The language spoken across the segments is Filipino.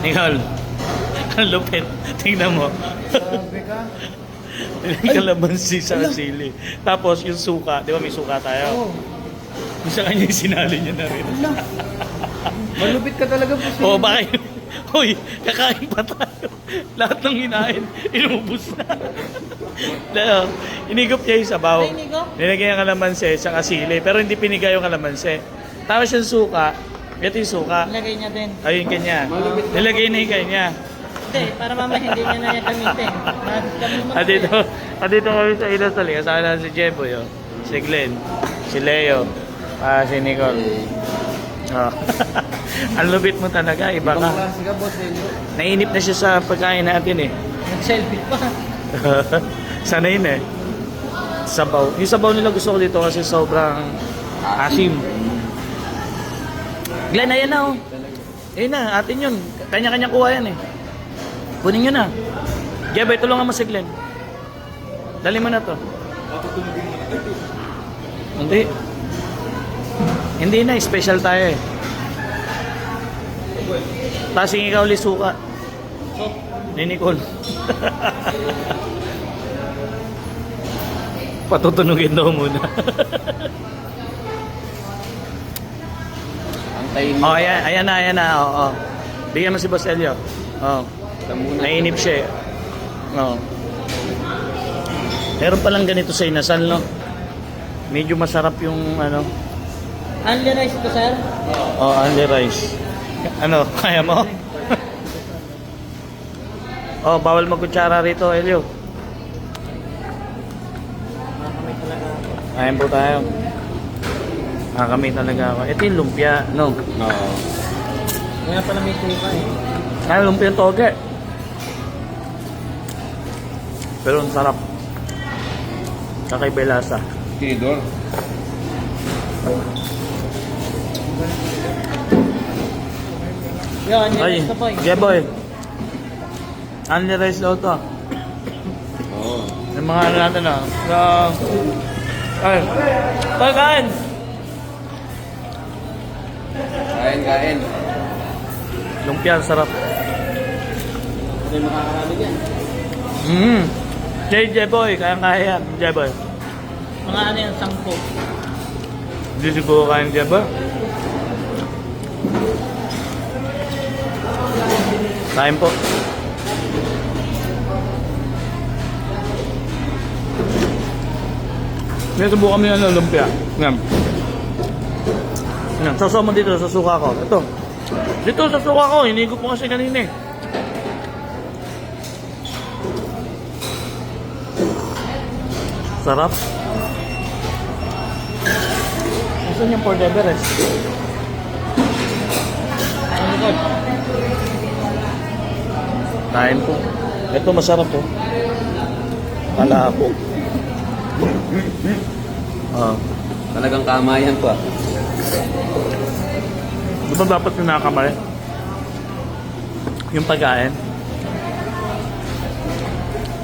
Nicole, ang lupit. Tingnan mo. Grabe ka. Yung kalamansi sa sili. Tapos yung suka, di ba may suka tayo? Oo. Yung sa kanya yung sinali niya na rin. Wala. Malupit ka talaga po. Oo, baka yun. Hoy, kakain pa tayo. Lahat ng hinain, inubos na. Dahil, inigop niya yung sabaw. Ay, inigop? Nilagay yung kalamansi sa kasili, pero hindi pinigay yung kalamansi. Tapos yung suka, ito yung suka. Nilagay niya din. Ayun kanya. Nilagay na yung kanya. Hindi, para mamaya hindi niya na niya gamitin. At dito kami sa Inasal. Kasama na si Jeboy, oh. Si Glenn, si Leo, si Nicole. Oh. Ang lupit mo talaga, iba Ibang ka. klase ka, boss. Nainip na siya sa pagkain natin eh. Nag-selfie pa. Sanay na eh. Sabaw. Yung sabaw nila gusto ko dito kasi sobrang asim. Glenn, ayan na oh. Ayun na, atin yun. Kanya-kanya kuha yan eh. Kunin nyo na. Jeboy, tulungan mo si Glenn. Dali mo na to. Hindi. Hindi na, special tayo eh. Tasing ikaw ulit suka. Ni Nicole. Patutunugin daw muna. Antayin mo. Oh, ayan na. Oh. Bigyan mo si Boss Elio. Oh. Nainip siya eh. Oh. Meron palang ganito sa Inasal, no? Medyo masarap yung ano. Only rice to, sir? Oh, only rice. Ano, kaya mo? Oh, bawal magkutsara rito, Elio. Makamay talaga ako. Kain po tayo. Kami talaga ako. Ito yung lumpia, no? Oo. Kaya pala may suka eh. Kaya lumpia yung toge. Pero ang sarap. Kakaiba yung lasa. Tinidor. Yo, only Ay, rice to po eh. Jeboy. Only rice daw to. Oo. Yung mga ano natin ah. Ay. Pagkain! Kain. Lumpia, ang sarap. Hindi makakarami yan. Jeboy, kaya-kaya yan. Jeboy. Mga ano yan, 10. Hindi siguro kaya ni Jeboy. Kain po. May subukan mo yung lumpia. Yan. Yan. Sasaw mo dito sa suka ko. Ito. Dito sa suka ko. Hinigop mo kasi kanina eh. Sarap. Gusto yung Port Everest. Ano ko? Kain po. Ito masarap po. Malabo. Ah. Talagang kamayan pa. Di ba dapat nakakamay? Yung pagkain.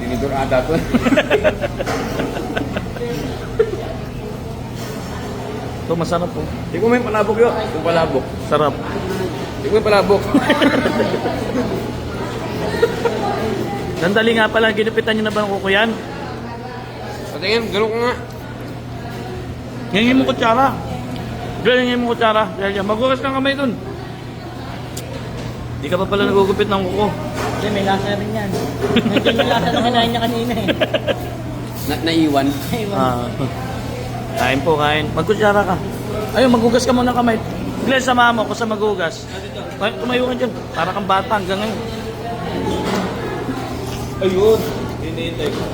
Tinidor ata to. Ito masarap po. Hindi ko may palabok yun. Yung palabok. Sarap. Hindi ko may palabok. Sandali nga pala, ginupitan nyo na ba ng kuko yan? Patingin, ganun ko nga. Hingin mo kutsara. Hingin mo kutsara. Magugas ng kamay dun. Di ka pa pala nagugupit ng kuko. Hindi, may lasa rin yan. Medyo may lasa na kinain niya kanina eh. Naiwan. Ayun. Kain po, kain. Magkutsara ka. Ayun, magugas ka muna ng kamay. Glenn, sama mo ko sa magugas. Tumayo ka dyan. Para kang bata hanggang ngayon. Ayun. Hinihintay ko.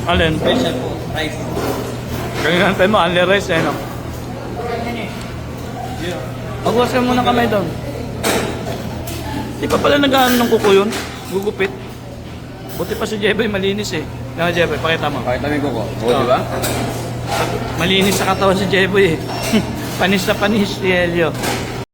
Alin? Special po. Rice. Kanina tayo mo, only rice eh, no? Magugas ka muna ng kamay doon. Di pa pala nag-ano ng kuko yun? Gugupit. Buti pa si Jeboy malinis eh. Nga Jeboy, pakita mo. Pakita mo yung kuko. Oo, di ba? Malinis sa katawan si Jeboy eh. Panis na panis si Helio.